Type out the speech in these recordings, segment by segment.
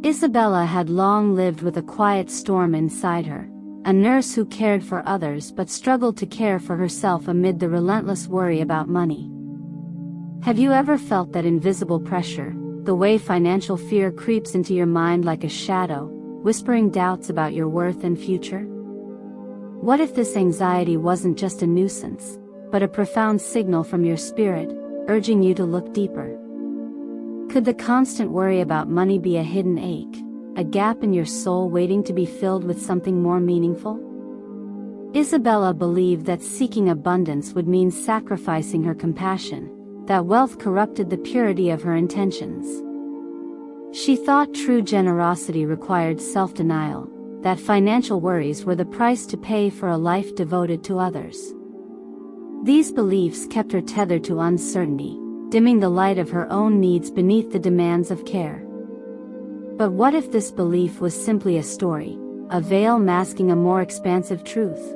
Isabella had long lived with a quiet storm inside her, a nurse who cared for others but struggled to care for herself amid the relentless worry about money. Have you ever felt that invisible pressure, the way financial fear creeps into your mind like a shadow, whispering doubts about your worth and future? What if this anxiety wasn't just a nuisance, but a profound signal from your spirit, urging you to look deeper? Could the constant worry about money be a hidden ache, a gap in your soul waiting to be filled with something more meaningful? Isabella believed that seeking abundance would mean sacrificing her compassion, that wealth corrupted the purity of her intentions. She thought true generosity required self-denial, that financial worries were the price to pay for a life devoted to others. These beliefs kept her tethered to uncertainty, dimming the light of her own needs beneath the demands of care. But what if this belief was simply a story, a veil masking a more expansive truth?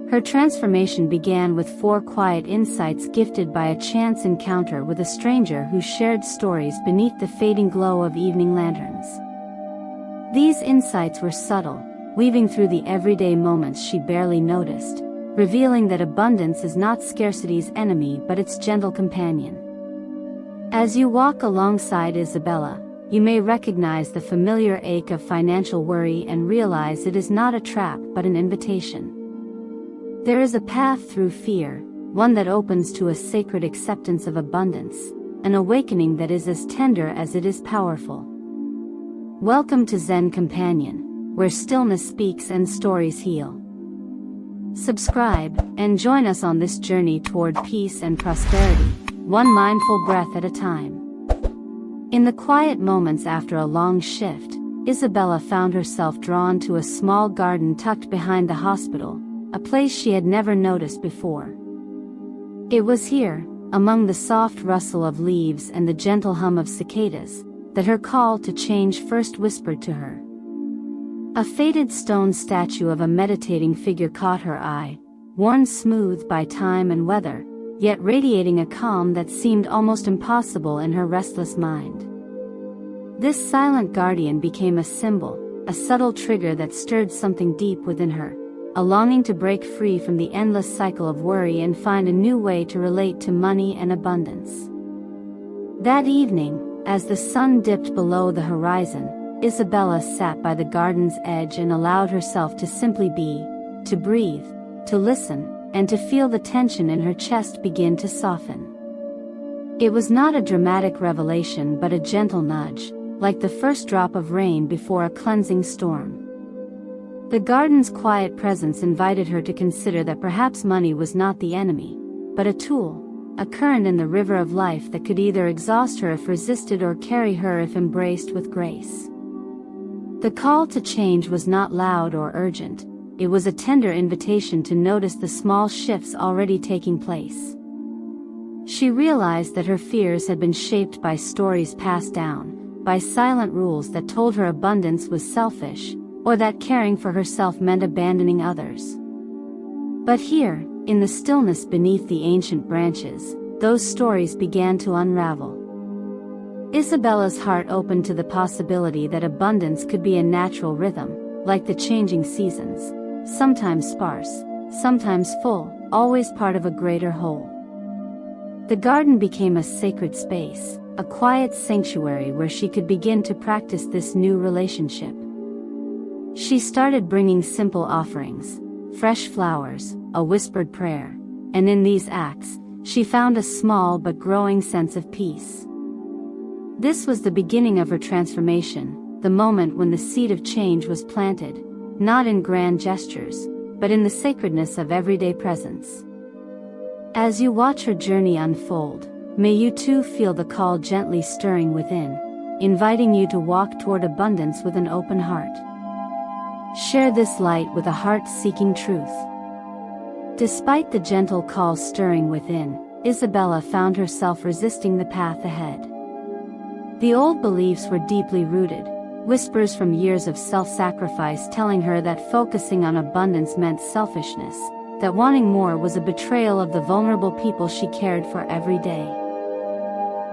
Her transformation began with 4 quiet insights gifted by a chance encounter with a stranger who shared stories beneath the fading glow of evening lanterns. These insights were subtle, weaving through the everyday moments she barely noticed, revealing that abundance is not scarcity's enemy but its gentle companion. As you walk alongside Isabella, you may recognize the familiar ache of financial worry and realize it is not a trap but an invitation. There is a path through fear, one that opens to a sacred acceptance of abundance, an awakening that is as tender as it is powerful. Welcome to Zen Companion, where stillness speaks and stories heal. Subscribe, and join us on this journey toward peace and prosperity, one mindful breath at a time. In the quiet moments after a long shift, Isabella found herself drawn to a small garden tucked behind the hospital, a place she had never noticed before. It was here, among the soft rustle of leaves and the gentle hum of cicadas, that her call to change first whispered to her. A faded stone statue of a meditating figure caught her eye, worn smooth by time and weather, yet radiating a calm that seemed almost impossible in her restless mind. This silent guardian became a symbol, a subtle trigger that stirred something deep within her, a longing to break free from the endless cycle of worry and find a new way to relate to money and abundance. That evening, as the sun dipped below the horizon, Isabella sat by the garden's edge and allowed herself to simply be, to breathe, to listen, and to feel the tension in her chest begin to soften. It was not a dramatic revelation but a gentle nudge, like the first drop of rain before a cleansing storm. The garden's quiet presence invited her to consider that perhaps money was not the enemy, but a tool, a current in the river of life that could either exhaust her if resisted or carry her if embraced with grace. The call to change was not loud or urgent, it was a tender invitation to notice the small shifts already taking place. She realized that her fears had been shaped by stories passed down, by silent rules that told her abundance was selfish, or that caring for herself meant abandoning others. But here, in the stillness beneath the ancient branches, those stories began to unravel. Isabella's heart opened to the possibility that abundance could be a natural rhythm, like the changing seasons, sometimes sparse, sometimes full, always part of a greater whole. The garden became a sacred space, a quiet sanctuary where she could begin to practice this new relationship. She started bringing simple offerings, fresh flowers, a whispered prayer, and in these acts, she found a small but growing sense of peace. This was the beginning of her transformation, the moment when the seed of change was planted, not in grand gestures, but in the sacredness of everyday presence. As you watch her journey unfold, may you too feel the call gently stirring within, inviting you to walk toward abundance with an open heart. Share this light with a heart seeking truth. Despite the gentle call stirring within, Isabella found herself resisting the path ahead. The old beliefs were deeply rooted, whispers from years of self-sacrifice telling her that focusing on abundance meant selfishness, that wanting more was a betrayal of the vulnerable people she cared for every day.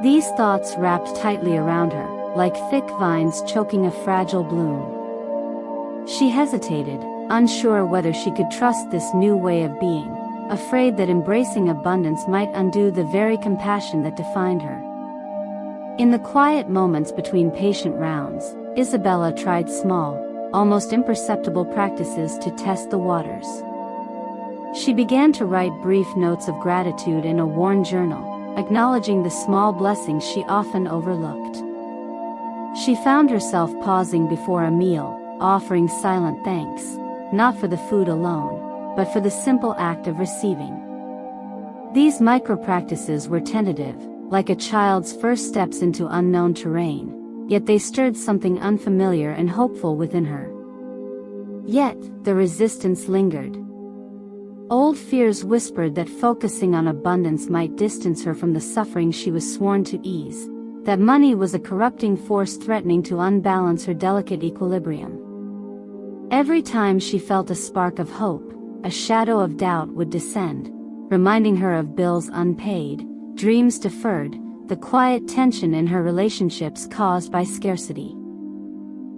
These thoughts wrapped tightly around her, like thick vines choking a fragile bloom. She hesitated, unsure whether she could trust this new way of being, afraid that embracing abundance might undo the very compassion that defined her. In the quiet moments between patient rounds, Isabella tried small, almost imperceptible practices to test the waters. She began to write brief notes of gratitude in a worn journal, acknowledging the small blessings she often overlooked. She found herself pausing before a meal, offering silent thanks, not for the food alone, but for the simple act of receiving. These micro-practices were tentative, like a child's first steps into unknown terrain, yet they stirred something unfamiliar and hopeful within her. Yet, the resistance lingered. Old fears whispered that focusing on abundance might distance her from the suffering she was sworn to ease, that money was a corrupting force threatening to unbalance her delicate equilibrium. Every time she felt a spark of hope, a shadow of doubt would descend, reminding her of bills unpaid, dreams deferred, the quiet tension in her relationships caused by scarcity.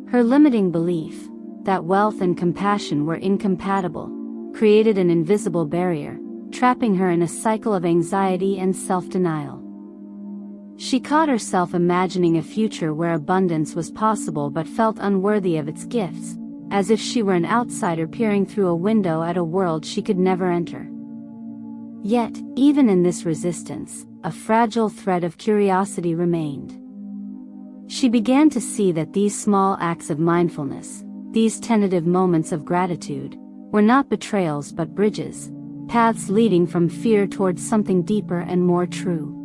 Her limiting belief, that wealth and compassion were incompatible, created an invisible barrier, trapping her in a cycle of anxiety and self-denial. She caught herself imagining a future where abundance was possible but felt unworthy of its gifts, as if she were an outsider peering through a window at a world she could never enter. Yet, even in this resistance, a fragile thread of curiosity remained. She began to see that these small acts of mindfulness, these tentative moments of gratitude, were not betrayals but bridges, paths leading from fear towards something deeper and more true.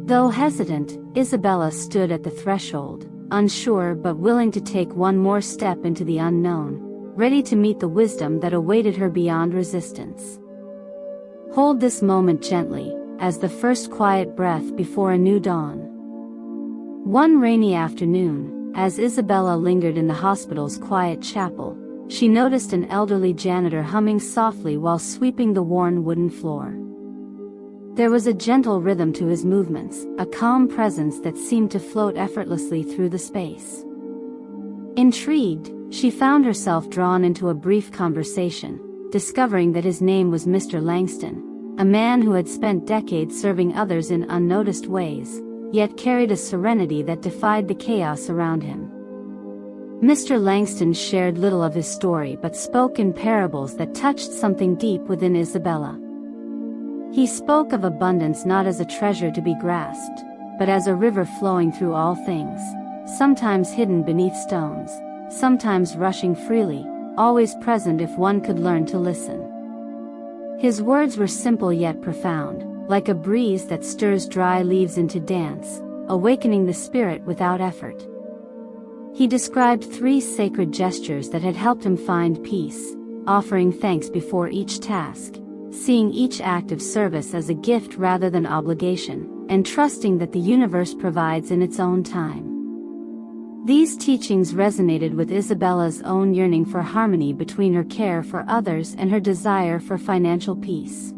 Though hesitant, Isabella stood at the threshold, unsure but willing to take one more step into the unknown, ready to meet the wisdom that awaited her beyond resistance. Hold this moment gently, as the first quiet breath before a new dawn. One rainy afternoon, as Isabella lingered in the hospital's quiet chapel, she noticed an elderly janitor humming softly while sweeping the worn wooden floor. There was a gentle rhythm to his movements, a calm presence that seemed to float effortlessly through the space. Intrigued, she found herself drawn into a brief conversation, discovering that his name was Mr. Langston, a man who had spent decades serving others in unnoticed ways, yet carried a serenity that defied the chaos around him. Mr. Langston shared little of his story but spoke in parables that touched something deep within Isabella. He spoke of abundance not as a treasure to be grasped, but as a river flowing through all things, sometimes hidden beneath stones, sometimes rushing freely, always present if one could learn to listen. His words were simple yet profound, like a breeze that stirs dry leaves into dance, awakening the spirit without effort. He described 3 sacred gestures that had helped him find peace, offering thanks before each task, seeing each act of service as a gift rather than obligation, and trusting that the universe provides in its own time. These teachings resonated with Isabella's own yearning for harmony between her care for others and her desire for financial peace.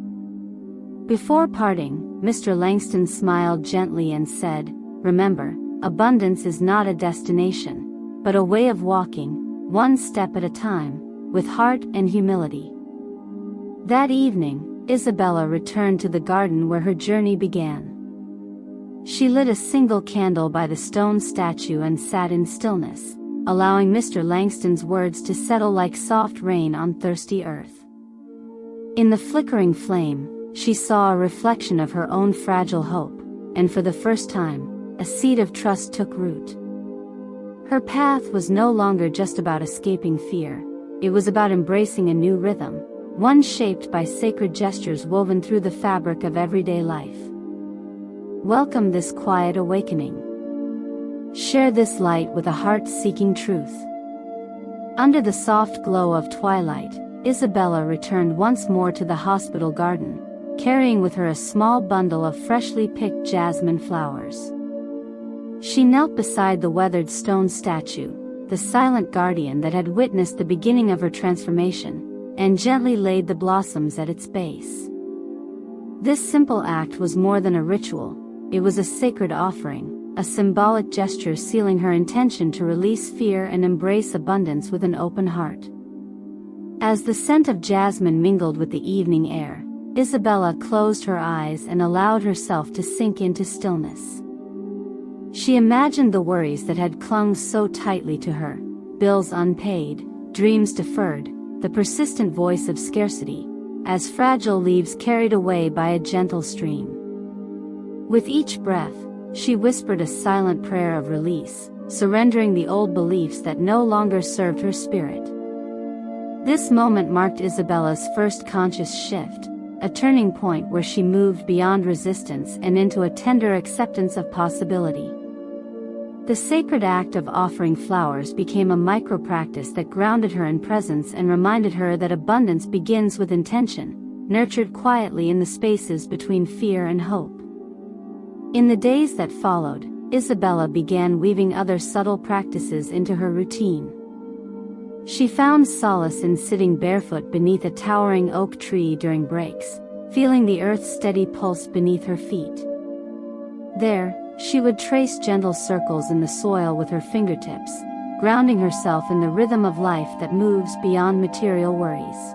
Before parting, Mr. Langston smiled gently and said, "Remember, abundance is not a destination, but a way of walking, one step at a time, with heart and humility." That evening, Isabella returned to the garden where her journey began. She lit a single candle by the stone statue and sat in stillness, allowing Mr. Langston's words to settle like soft rain on thirsty earth. In the flickering flame, she saw a reflection of her own fragile hope, and for the first time, a seed of trust took root. Her path was no longer just about escaping fear, it was about embracing a new rhythm, one shaped by sacred gestures woven through the fabric of everyday life. Welcome this quiet awakening. Share this light with a heart seeking truth. Under the soft glow of twilight, Isabella returned once more to the hospital garden, carrying with her a small bundle of freshly picked jasmine flowers. She knelt beside the weathered stone statue, the silent guardian that had witnessed the beginning of her transformation, and gently laid the blossoms at its base. This simple act was more than a ritual, it was a sacred offering, a symbolic gesture sealing her intention to release fear and embrace abundance with an open heart. As the scent of jasmine mingled with the evening air, Isabella closed her eyes and allowed herself to sink into stillness. She imagined the worries that had clung so tightly to her, bills unpaid, dreams deferred, the persistent voice of scarcity, as fragile leaves carried away by a gentle stream. With each breath, she whispered a silent prayer of release, surrendering the old beliefs that no longer served her spirit. This moment marked Isabella's first conscious shift, a turning point where she moved beyond resistance and into a tender acceptance of possibility. The sacred act of offering flowers became a micro-practice that grounded her in presence and reminded her that abundance begins with intention, nurtured quietly in the spaces between fear and hope. In the days that followed, Isabella began weaving other subtle practices into her routine. She found solace in sitting barefoot beneath a towering oak tree during breaks, feeling the earth's steady pulse beneath her feet. There, she would trace gentle circles in the soil with her fingertips, grounding herself in the rhythm of life that moves beyond material worries.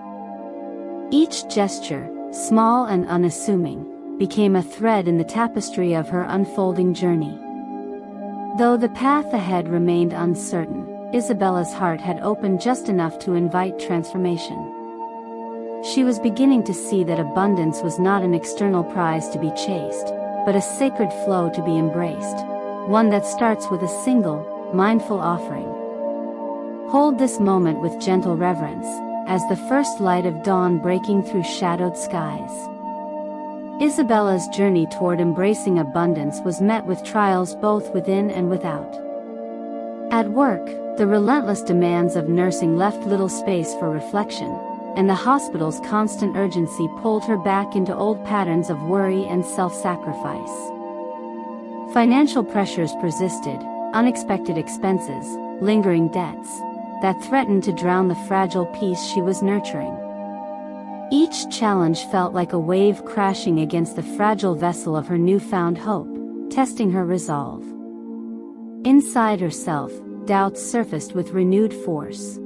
Each gesture, small and unassuming, became a thread in the tapestry of her unfolding journey. Though the path ahead remained uncertain, Isabella's heart had opened just enough to invite transformation. She was beginning to see that abundance was not an external prize to be chased, but a sacred flow to be embraced, one that starts with a single, mindful offering. Hold this moment with gentle reverence, as the first light of dawn breaking through shadowed skies. Isabella's journey toward embracing abundance was met with trials both within and without. At work, the relentless demands of nursing left little space for reflection, and the hospital's constant urgency pulled her back into old patterns of worry and self-sacrifice. Financial pressures persisted, unexpected expenses, lingering debts, that threatened to drown the fragile peace she was nurturing. Each challenge felt like a wave crashing against the fragile vessel of her newfound hope, testing her resolve. Inside herself, doubts surfaced with renewed force.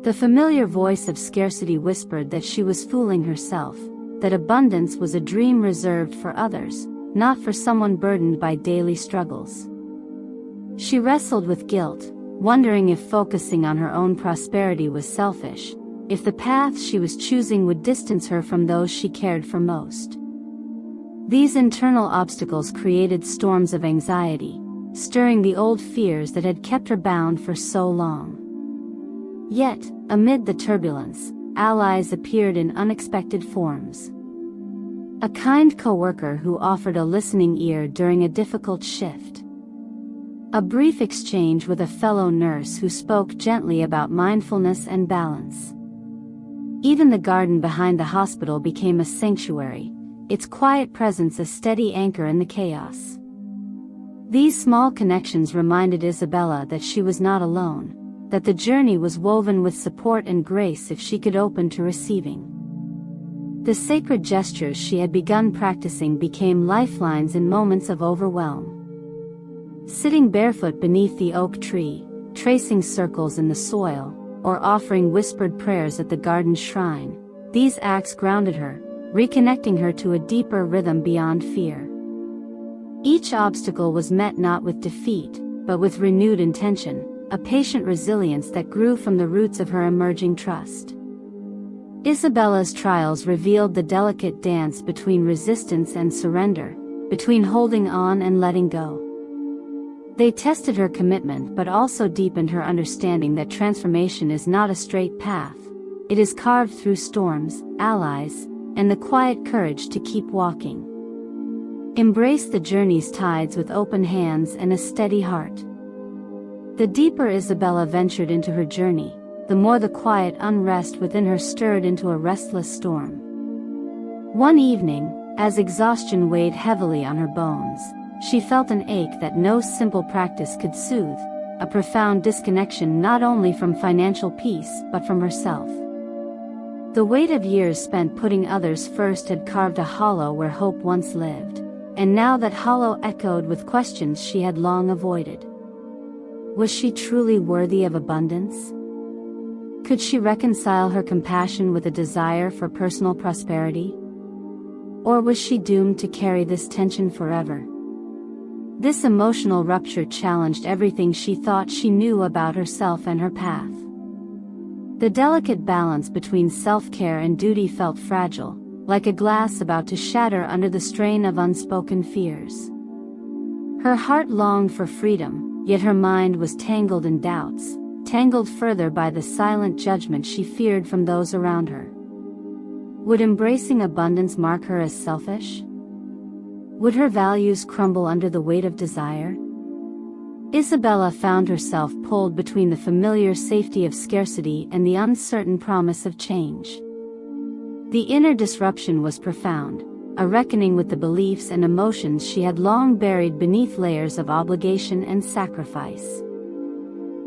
The familiar voice of scarcity whispered that she was fooling herself, that abundance was a dream reserved for others, not for someone burdened by daily struggles. She wrestled with guilt, wondering if focusing on her own prosperity was selfish, if the path she was choosing would distance her from those she cared for most. These internal obstacles created storms of anxiety, stirring the old fears that had kept her bound for so long. Yet, amid the turbulence, allies appeared in unexpected forms. A kind coworker who offered a listening ear during a difficult shift. A brief exchange with a fellow nurse who spoke gently about mindfulness and balance. Even the garden behind the hospital became a sanctuary, its quiet presence a steady anchor in the chaos. These small connections reminded Isabella that she was not alone, that the journey was woven with support and grace if she could open to receiving. The sacred gestures she had begun practicing became lifelines in moments of overwhelm. Sitting barefoot beneath the oak tree, tracing circles in the soil, or offering whispered prayers at the garden's shrine, these acts grounded her, reconnecting her to a deeper rhythm beyond fear. Each obstacle was met not with defeat, but with renewed intention, a patient resilience that grew from the roots of her emerging trust. Isabella's trials revealed the delicate dance between resistance and surrender, between holding on and letting go. They tested her commitment but also deepened her understanding that transformation is not a straight path. It is carved through storms, allies, and the quiet courage to keep walking. Embrace the journey's tides with open hands and a steady heart. The deeper Isabella ventured into her journey, the more the quiet unrest within her stirred into a restless storm. One evening, as exhaustion weighed heavily on her bones, she felt an ache that no simple practice could soothe, a profound disconnection not only from financial peace but from herself. The weight of years spent putting others first had carved a hollow where hope once lived, and now that hollow echoed with questions she had long avoided. Was she truly worthy of abundance? Could she reconcile her compassion with a desire for personal prosperity? Or was she doomed to carry this tension forever? This emotional rupture challenged everything she thought she knew about herself and her path. The delicate balance between self-care and duty felt fragile, like a glass about to shatter under the strain of unspoken fears. Her heart longed for freedom, yet her mind was tangled in doubts, tangled further by the silent judgment she feared from those around her. Would embracing abundance mark her as selfish? Would her values crumble under the weight of desire? Isabella found herself pulled between the familiar safety of scarcity and the uncertain promise of change. The inner disruption was profound, a reckoning with the beliefs and emotions she had long buried beneath layers of obligation and sacrifice.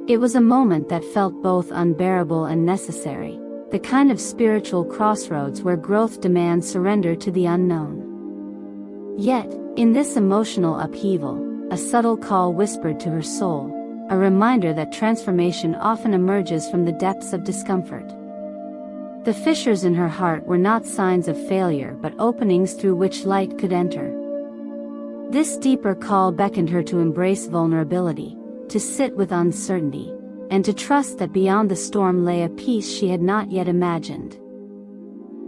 It was a moment that felt both unbearable and necessary, the kind of spiritual crossroads where growth demands surrender to the unknown. Yet, in this emotional upheaval, a subtle call whispered to her soul, a reminder that transformation often emerges from the depths of discomfort. The fissures in her heart were not signs of failure but openings through which light could enter. This deeper call beckoned her to embrace vulnerability, to sit with uncertainty, and to trust that beyond the storm lay a peace she had not yet imagined.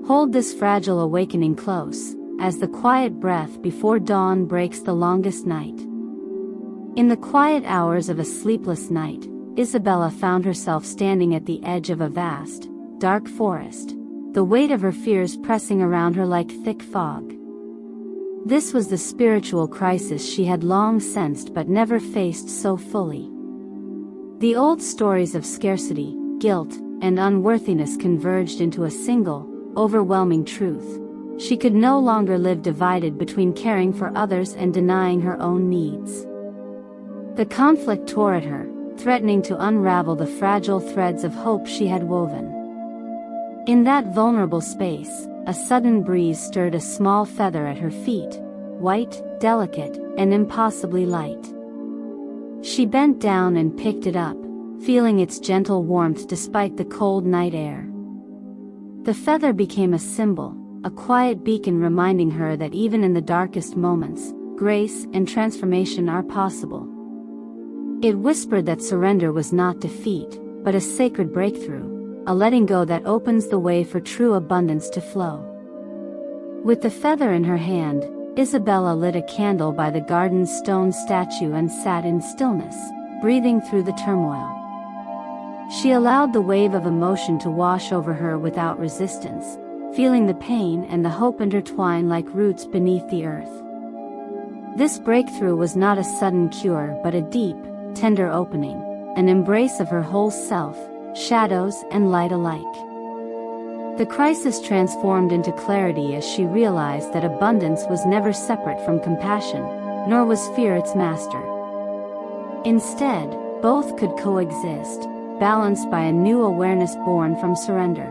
Hold this fragile awakening close, as the quiet breath before dawn breaks the longest night. In the quiet hours of a sleepless night, Isabella found herself standing at the edge of a vast, dark forest, the weight of her fears pressing around her like thick fog. This was the spiritual crisis she had long sensed but never faced so fully. The old stories of scarcity, guilt, and unworthiness converged into a single, overwhelming truth. She could no longer live divided between caring for others and denying her own needs. The conflict tore at her, threatening to unravel the fragile threads of hope she had woven. In that vulnerable space, a sudden breeze stirred a small feather at her feet, white, delicate, and impossibly light. She bent down and picked it up, feeling its gentle warmth despite the cold night air. The feather became a symbol, a quiet beacon reminding her that even in the darkest moments, grace and transformation are possible. It whispered that surrender was not defeat, but a sacred breakthrough, a letting go that opens the way for true abundance to flow. With the feather in her hand, Isabella lit a candle by the garden's stone statue and sat in stillness, breathing through the turmoil. She allowed the wave of emotion to wash over her without resistance, feeling the pain and the hope intertwine like roots beneath the earth. This breakthrough was not a sudden cure but a deep, tender opening, an embrace of her whole self, shadows and light alike. The crisis transformed into clarity as she realized that abundance was never separate from compassion, nor was fear its master. Instead, both could coexist, balanced by a new awareness born from surrender.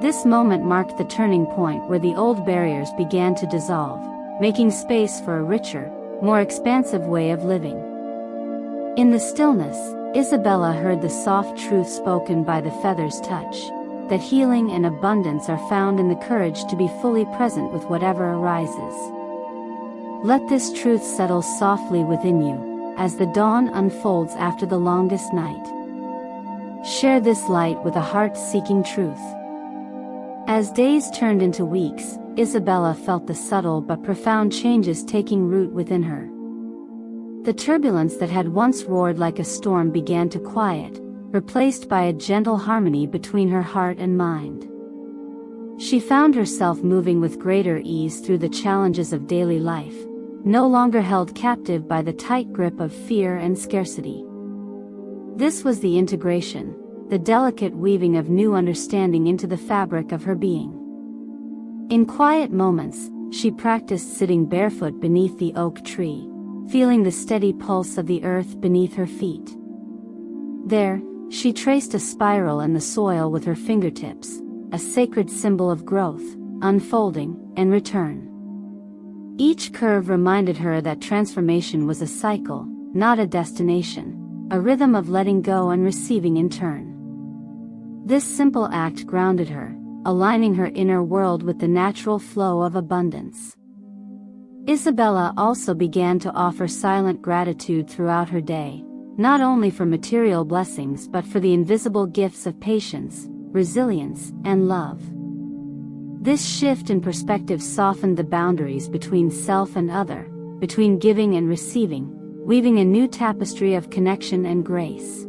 This moment marked the turning point where the old barriers began to dissolve, making space for a richer, more expansive way of living. In the stillness, Isabella heard the soft truth spoken by the feather's touch, that healing and abundance are found in the courage to be fully present with whatever arises. Let this truth settle softly within you, as the dawn unfolds after the longest night. Share this light with a heart seeking truth. As days turned into weeks, Isabella felt the subtle but profound changes taking root within her. The turbulence that had once roared like a storm began to quiet, replaced by a gentle harmony between her heart and mind. She found herself moving with greater ease through the challenges of daily life, no longer held captive by the tight grip of fear and scarcity. This was the integration, the delicate weaving of new understanding into the fabric of her being. In quiet moments, she practiced sitting barefoot beneath the oak tree, feeling the steady pulse of the earth beneath her feet. There, she traced a spiral in the soil with her fingertips, a sacred symbol of growth, unfolding, and return. Each curve reminded her that transformation was a cycle, not a destination, a rhythm of letting go and receiving in turn. This simple act grounded her, aligning her inner world with the natural flow of abundance. Isabella also began to offer silent gratitude throughout her day, not only for material blessings but for the invisible gifts of patience, resilience, and love. This shift in perspective softened the boundaries between self and other, between giving and receiving, weaving a new tapestry of connection and grace.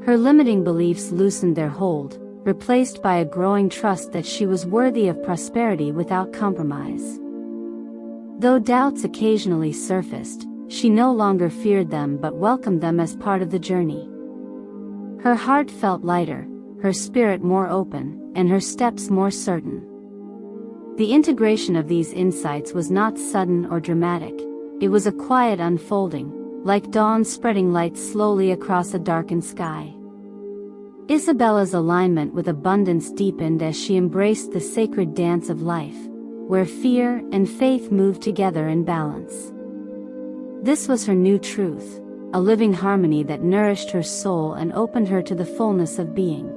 Her limiting beliefs loosened their hold, replaced by a growing trust that she was worthy of prosperity without compromise. Though doubts occasionally surfaced, she no longer feared them but welcomed them as part of the journey. Her heart felt lighter, her spirit more open, and her steps more certain. The integration of these insights was not sudden or dramatic, it was a quiet unfolding, like dawn spreading light slowly across a darkened sky. Isabella's alignment with abundance deepened as she embraced the sacred dance of life, where fear and faith moved together in balance. This was her new truth, a living harmony that nourished her soul and opened her to the fullness of being.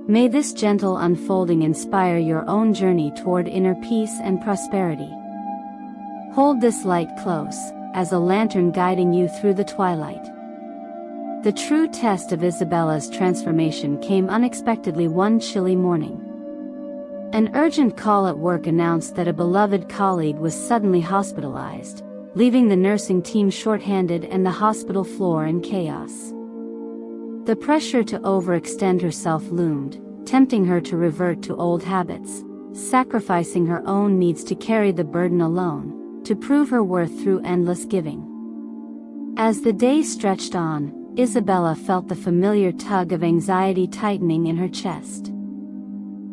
May this gentle unfolding inspire your own journey toward inner peace and prosperity. Hold this light close, as a lantern guiding you through the twilight. The true test of Isabella's transformation came unexpectedly one chilly morning. An urgent call at work announced that a beloved colleague was suddenly hospitalized, leaving the nursing team shorthanded and the hospital floor in chaos. The pressure to overextend herself loomed, tempting her to revert to old habits, sacrificing her own needs to carry the burden alone, to prove her worth through endless giving. As the day stretched on, Isabella felt the familiar tug of anxiety tightening in her chest.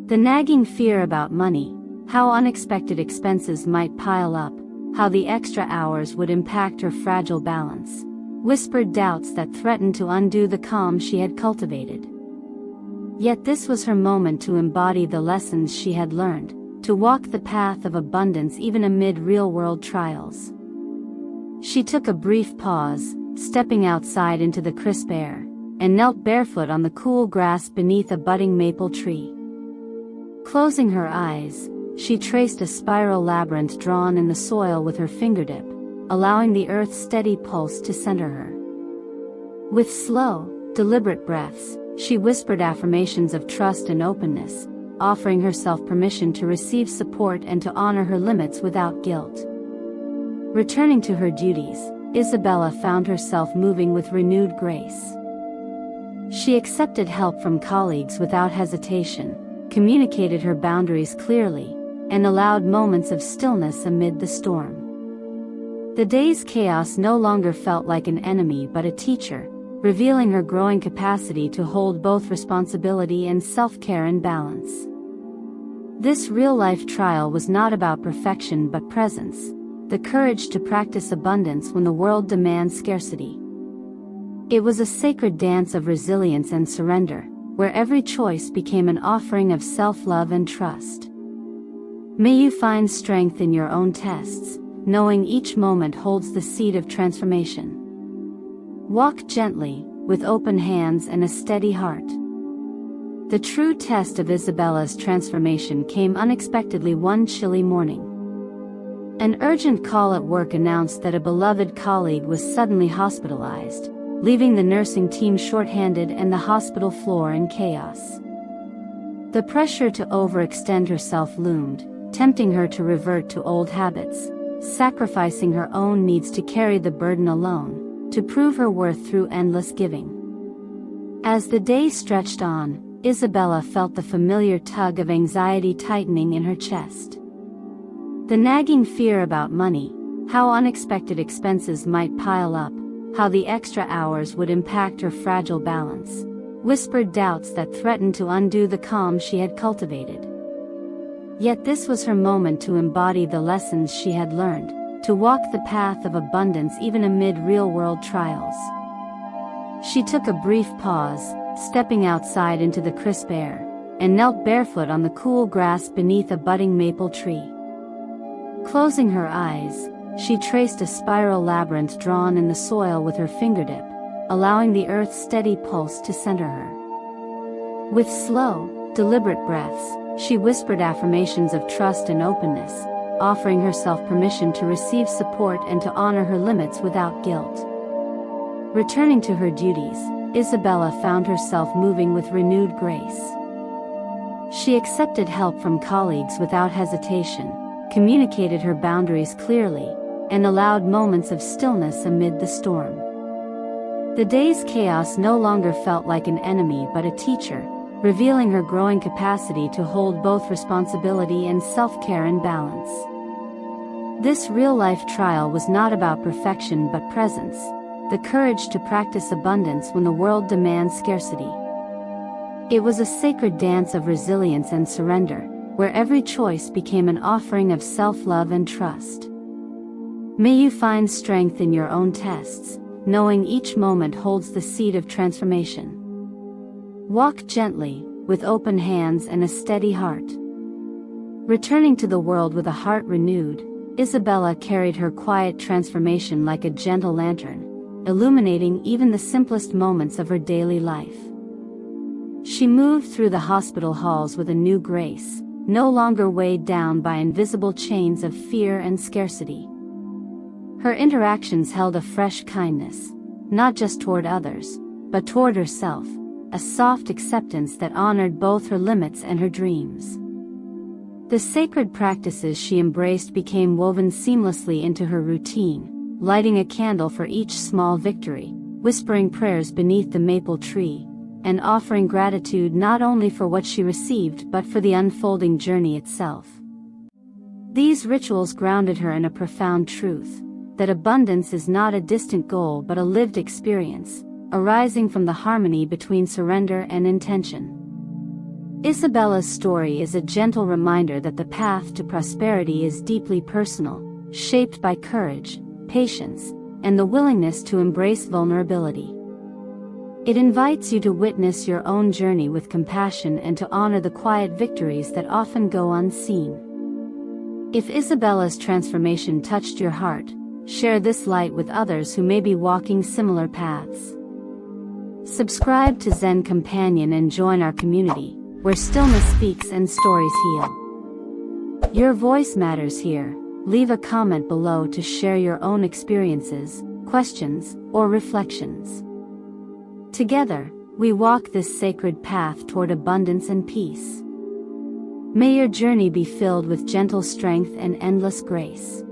The nagging fear about money, how unexpected expenses might pile up, how the extra hours would impact her fragile balance, whispered doubts that threatened to undo the calm she had cultivated. Yet this was her moment to embody the lessons she had learned, to walk the path of abundance even amid real-world trials. She took a brief pause, stepping outside into the crisp air, and knelt barefoot on the cool grass beneath a budding maple tree. Closing her eyes, she traced a spiral labyrinth drawn in the soil with her fingertip, allowing the earth's steady pulse to center her. With slow, deliberate breaths, she whispered affirmations of trust and openness, offering herself permission to receive support and to honor her limits without guilt. Returning to her duties, Isabella found herself moving with renewed grace. She accepted help from colleagues without hesitation, communicated her boundaries clearly, and allowed moments of stillness amid the storm. The day's chaos no longer felt like an enemy but a teacher, revealing her growing capacity to hold both responsibility and self-care in balance. This real-life trial was not about perfection but presence, the courage to practice abundance when the world demands scarcity. It was a sacred dance of resilience and surrender, where every choice became an offering of self-love and trust. May you find strength in your own tests, knowing each moment holds the seed of transformation. Walk gently, with open hands and a steady heart. The true test of Isabella's transformation came unexpectedly one chilly morning. An urgent call at work announced that a beloved colleague was suddenly hospitalized, leaving the nursing team shorthanded and the hospital floor in chaos. The pressure to overextend herself loomed, tempting her to revert to old habits, sacrificing her own needs to carry the burden alone, to prove her worth through endless giving. As the day stretched on, Isabella felt the familiar tug of anxiety tightening in her chest. The nagging fear about money, how unexpected expenses might pile up, how the extra hours would impact her fragile balance, whispered doubts that threatened to undo the calm she had cultivated. Yet this was her moment to embody the lessons she had learned, to walk the path of abundance even amid real-world trials. She took a brief pause, stepping outside into the crisp air, and knelt barefoot on the cool grass beneath a budding maple tree. Closing her eyes, she traced a spiral labyrinth drawn in the soil with her fingertip, allowing the earth's steady pulse to center her. With slow, deliberate breaths, she whispered affirmations of trust and openness, offering herself permission to receive support and to honor her limits without guilt. Returning to her duties, Isabella found herself moving with renewed grace. She accepted help from colleagues without hesitation, communicated her boundaries clearly, and allowed moments of stillness amid the storm. The day's chaos no longer felt like an enemy but a teacher, revealing her growing capacity to hold both responsibility and self-care in balance. This real-life trial was not about perfection but presence, the courage to practice abundance when the world demands scarcity. It was a sacred dance of resilience and surrender, where every choice became an offering of self-love and trust. May you find strength in your own tests, knowing each moment holds the seed of transformation. Walk gently, with open hands and a steady heart. Returning to the world with a heart renewed, Isabella carried her quiet transformation like a gentle lantern, illuminating even the simplest moments of her daily life. She moved through the hospital halls with a new grace, no longer weighed down by invisible chains of fear and scarcity. Her interactions held a fresh kindness, not just toward others, but toward herself, a soft acceptance that honored both her limits and her dreams. The sacred practices she embraced became woven seamlessly into her routine, lighting a candle for each small victory, whispering prayers beneath the maple tree, and offering gratitude not only for what she received but for the unfolding journey itself. These rituals grounded her in a profound truth, that abundance is not a distant goal but a lived experience, arising from the harmony between surrender and intention. Isabella's story is a gentle reminder that the path to prosperity is deeply personal, shaped by courage, patience, and the willingness to embrace vulnerability. It invites you to witness your own journey with compassion and to honor the quiet victories that often go unseen. If Isabella's transformation touched your heart, share this light with others who may be walking similar paths. Subscribe to Zen Companion and join our community, where stillness speaks and stories heal. Your voice matters here. Leave a comment below to share your own experiences, questions, or reflections. Together, we walk this sacred path toward abundance and peace. May your journey be filled with gentle strength and endless grace.